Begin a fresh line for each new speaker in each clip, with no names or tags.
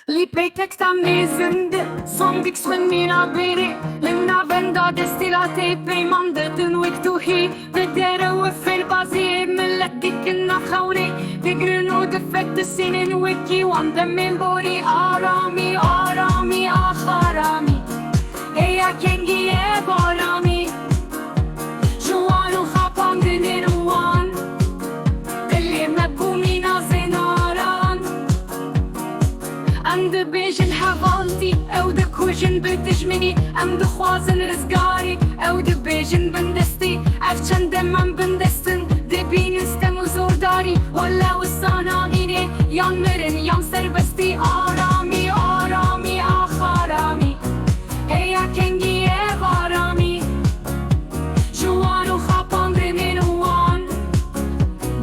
Lipetekten mezinde Som bixmen mina beri Lemna venda destilate Peymandetın وقتوهي بدارة وفي البازي ملت ديكنا خوري بقرن ودفت السنين وكي واندمين بوري آرامي آرامي آخرامي هيا كنجي بارامي جوان وخابان دنين وان اللي مبومي نازناران عند بيجن حوالتي او دكوجن بتجمني ام دخوازن رزقاري او دبيجن بندستي عفشان دمم بندستن دبين استم وزورداري ولا وصانانيني يان مرن يان سربستي آرامي آرامي آخرامي هيا كنجي بارامي جوان وخابان دمين وان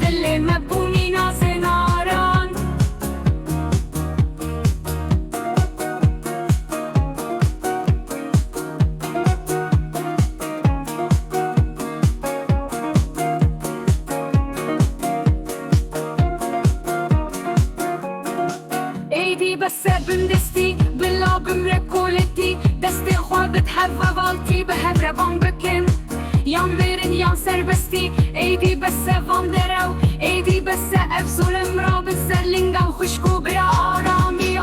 دلي مبومي نازناران ايدي بس بندستي بلا بمركولتي دستي خوابت حفا فالتي بهبرة بامبكن يان ميرن يان سربستي ايدي بس فاندراو ايدي بس افزول امرا بسرلنگا خوشكو برا آرامي